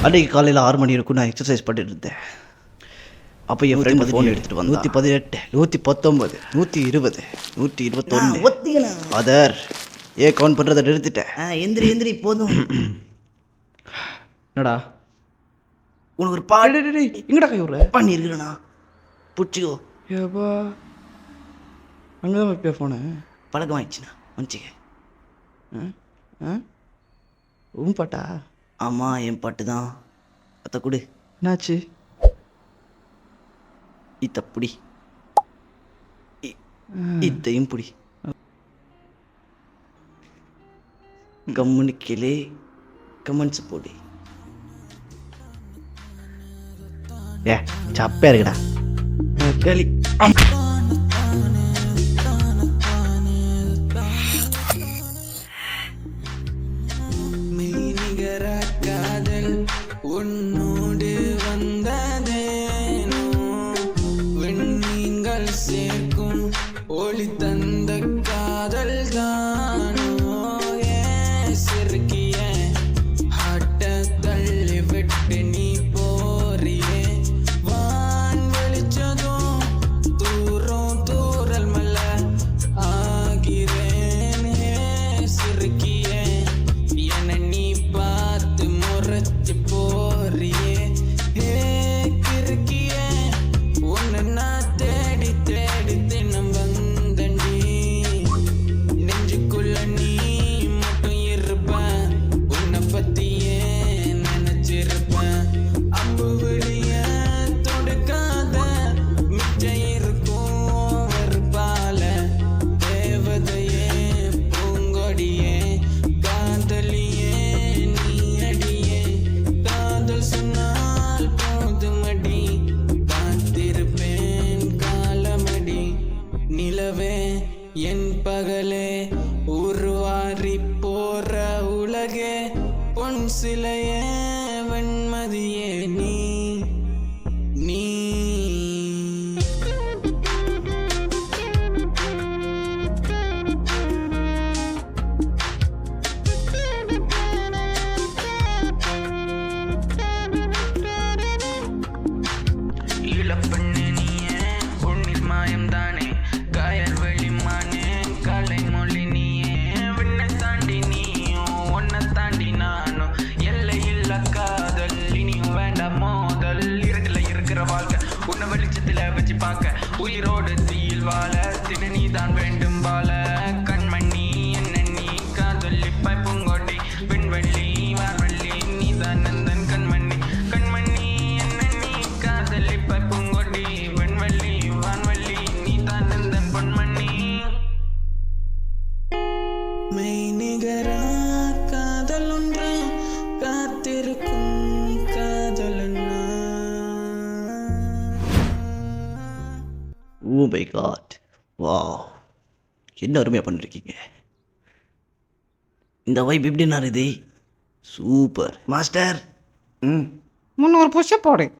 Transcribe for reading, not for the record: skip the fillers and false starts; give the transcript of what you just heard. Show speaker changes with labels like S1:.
S1: அன்றைக்கி காலையில் 6 மணி இருக்கும் நான் எக்ஸசைஸ் பண்ணிட்டு இருந்தேன். அப்போ என் ஃப்ரெண்ட் ஃபோன் எடுத்துகிட்டு வந்து 118 119 120 121 அதர் கவுண்ட் பண்ணுறதை நிறுத்திட்டேன்.
S2: எந்திரி போதும்.
S1: என்னடா
S2: உனக்கு ஒரு பாடு
S1: எங்கடா கை விட்ற
S2: பண்ணிருக்கிறேண்ணா, பிடிச்சிக்கோ.
S1: ஏப்பா அங்கே தான் வைப்பியா ஃபோனு?
S2: பழக்கம் ஆயிடுச்சுண்ணா, வந்துச்சிக்க.
S1: உன் பாட்டா?
S2: ஆமாம், என் பாட்டு தான். அத்தை கொடு.
S1: என்னாச்சு?
S2: இத்த புடி, இத்தையும் புடி. கம்முன்னு கேளு, கமெண்ட்ஸ் போடு.
S1: சப்பையா இருக்குடா
S2: கேளி.
S3: உன்னோடு வந்ததேனோ விண்மீன்கள் சேர்க்கும் ஒளி தந்த காதல் தானோ சிறுக்கிய ஹட்ட தள்ளி விட்டு நீ போறியே வான் வெளிச்சதும் தூரம் தூரல் மல்ல ஆகிறேன் சிறுக்கிய என நீ பார்த்து முறைச்சு போறியே கிறுக்கிய உன்னை நான் தேடி தேடி தினம் வந்தண்டி நெஞ்சுக்குள்ள நீ மட்டும் இருப்ப உன்னை பத்தியே நினைச்சிருப்பேன் அம்பு விழிய தொடுக்காத மிச்சம் இருக்கும் வெறுப்பால தேவதையே பூங்கொடியே காதலியே நீ அடியே காதல் சொன்னால் போதுமடி காத்திருப்பேன் காலமடி நிலவே என் பகலே உருவாரி போற உலகே பொன் சிலையே வெண்மதியே நீ நீ இளப்பெண்ணு நீயே உன்னில் மாயம் தானே காயல் வெளிமானே கலை மொழி நீயே விண்ணை தாண்டி நீயும் உன்னை தாண்டி நானும் எல்லை இல்ல காதல் இனியும் வேண்டாம் மோதல் இருக்குல இருக்கிற வாழ்க்கை உன்னை வெளிச்சத்துல வச்சு பார்க்க உயிரோடு தீயில் வாழ தின நீதான் வேண்டும் வாழ கண்மணி என்ன நீ காதலிப்பாய் பூங்கொடி விண்வெள்ளி வார்வெள்ளி நீதான் நந்தன் கண்மணி கண்மணி என்ன நீ காதலிப்பாய் பூங்கொடி விண்வெள்ளி வான்வெள்ளி நீதான் நந்தன் பொன்மணி மெய் நிகரா காதல் ஒன்று காத்திருக்கும் காதலன்னா.
S1: ஓ மை காட், வாவ், என்ன அருமையாக பண்ணிருக்கீங்க.
S2: இந்த வைப் எப்படின்னா இது சூப்பர் மாஸ்டர்.
S4: 300 புஷ் போடு.